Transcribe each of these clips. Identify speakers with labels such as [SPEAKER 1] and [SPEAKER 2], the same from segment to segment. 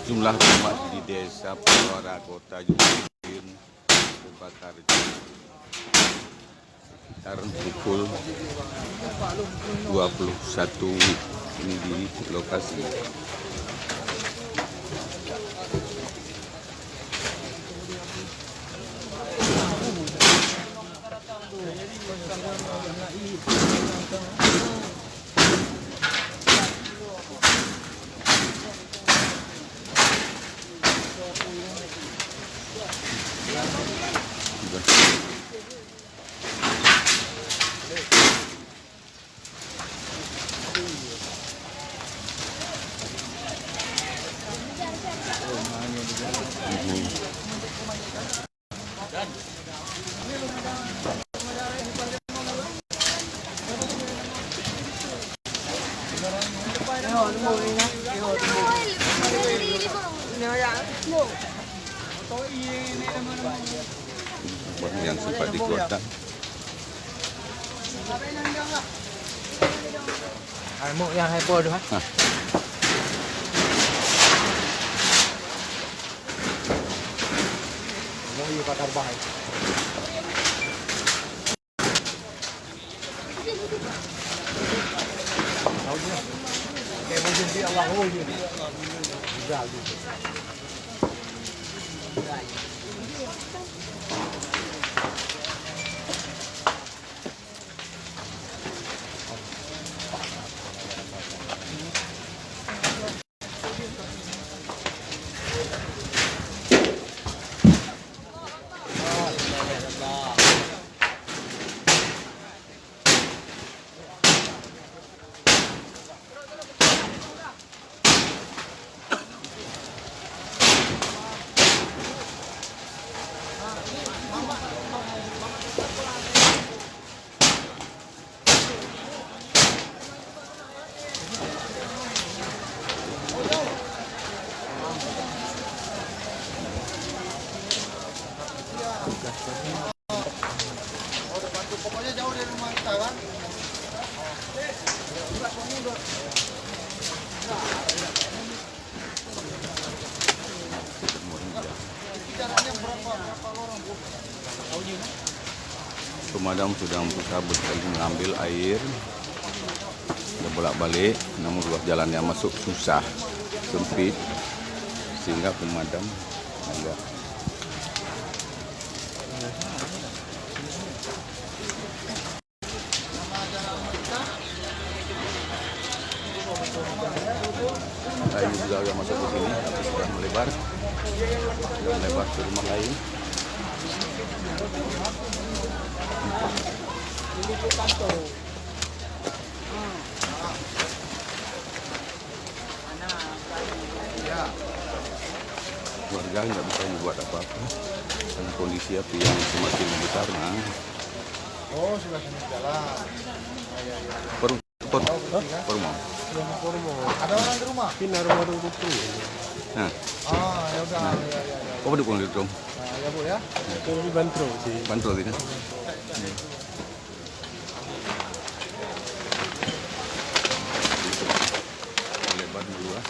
[SPEAKER 1] Jumlah rumah di desa Pelora Kota Jukin terbakar sekitar pukul 21 ini di lokasi. Yang sempat digoda.
[SPEAKER 2] Mau yang heboh tu, ha? Mau ia bakar bahan. Tahu je. Okey, mungkin dia Allah je. Jual je.
[SPEAKER 3] Pokoknya jauh dari rumah kita kan. Jaraknya berapa orang, Bu?
[SPEAKER 1] Pemadam sudah berusaha berkali mengambil air, sudah bolak-balik, namun ruas jalan yang masuk susah, sempit, sehingga pemadam agak air juga yang masuk ke sini, tapi sudah melebar ke rumah lain. Warga nggak bisa membuat apa-apa karena kondisi api yang semakin besar.
[SPEAKER 3] Oh, sudah kena jalan. Ada orang di rumah?
[SPEAKER 2] Pindah rumah tu tu.
[SPEAKER 1] Nah,
[SPEAKER 3] ya udah. Ya.
[SPEAKER 1] kau dukung di rumah?
[SPEAKER 3] Ya, Bu ya.
[SPEAKER 2] Itu lebih bantu sih.
[SPEAKER 1] Bantu tidak? Lebar luas.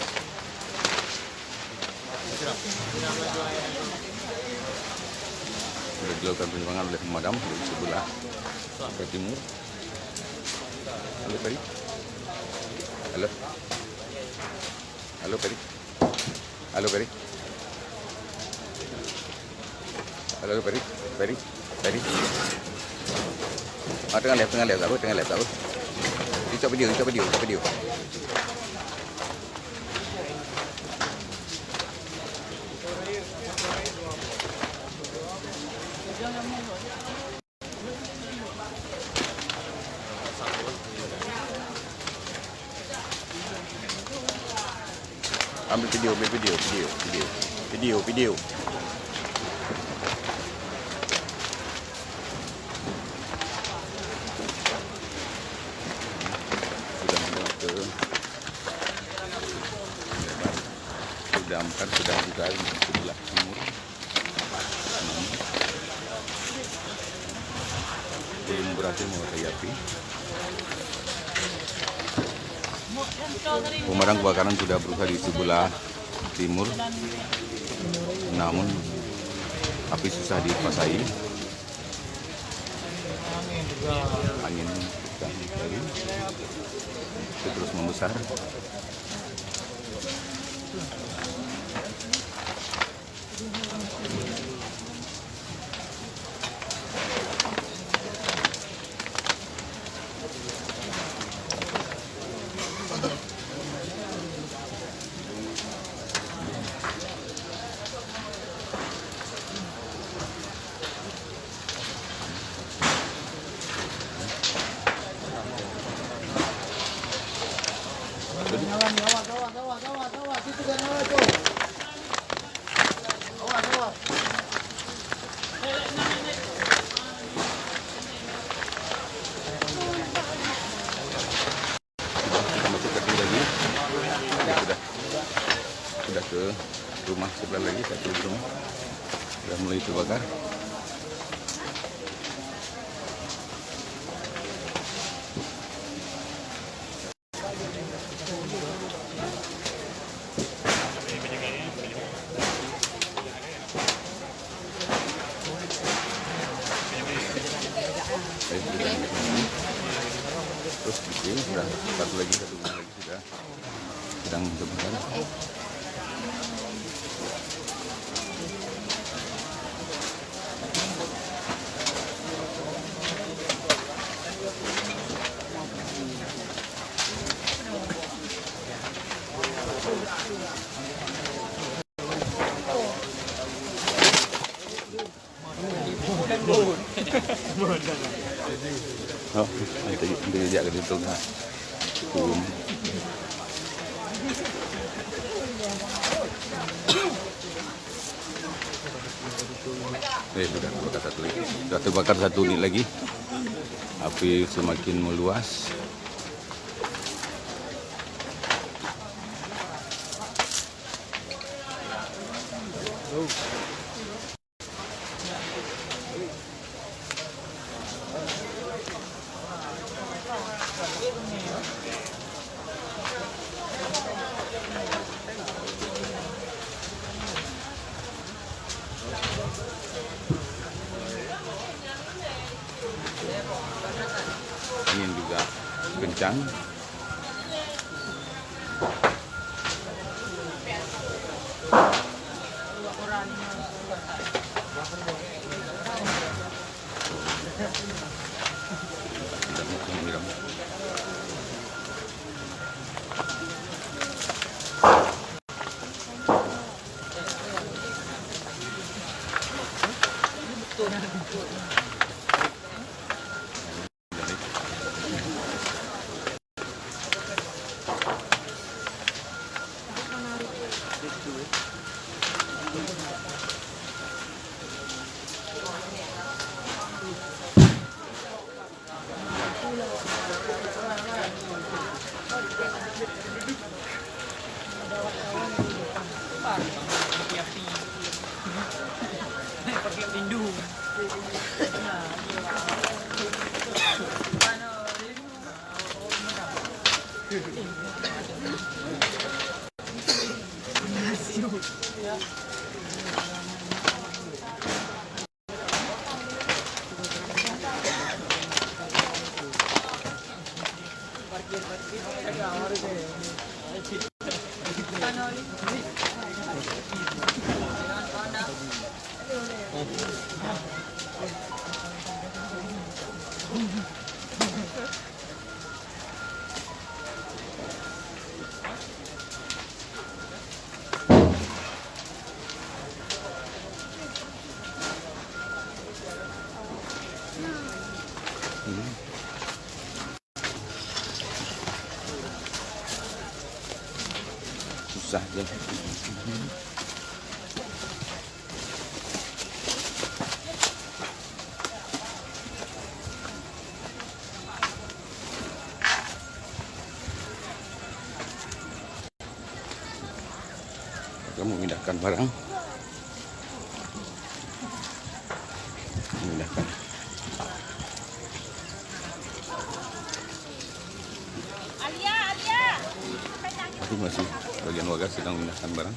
[SPEAKER 1] Sudah dilakukan penyerangan oleh pemadam dari sebelah ke timur. Halo Peri. Halo. Halo Peri. Halo Peri. Halo Peri. Peri. Peri. Tengah lihat aku. Coba video. Ambil video. Sudah buka sebelah timur. Belum berhasil menguasai api. Pemadam kebakaran sudah berusaha di sebelah timur, namun api susah dikuasai. Angin terus membesar.
[SPEAKER 3] Awas, situ kan nyala tuh. Awas.
[SPEAKER 1] Kita masuk ke sini lagi. Sudah ke rumah sebelah lagi, satu rumah sudah mulai terbakar. Terus di sini sudah satu rumah lagi sudah sedang terbakar. Oh, itu dia ke situ kan. Sudah terbakar satu lagi. Sudah terbakar satu unit lagi. Api semakin meluas. Angin juga kencang. Tidak mau menyiram.
[SPEAKER 2] Pakai lindung. Susah ya. Kamu memindahkan barang, memindahkan.
[SPEAKER 4] Alia.
[SPEAKER 1] itu masih bagian warga sedang memindahkan barang.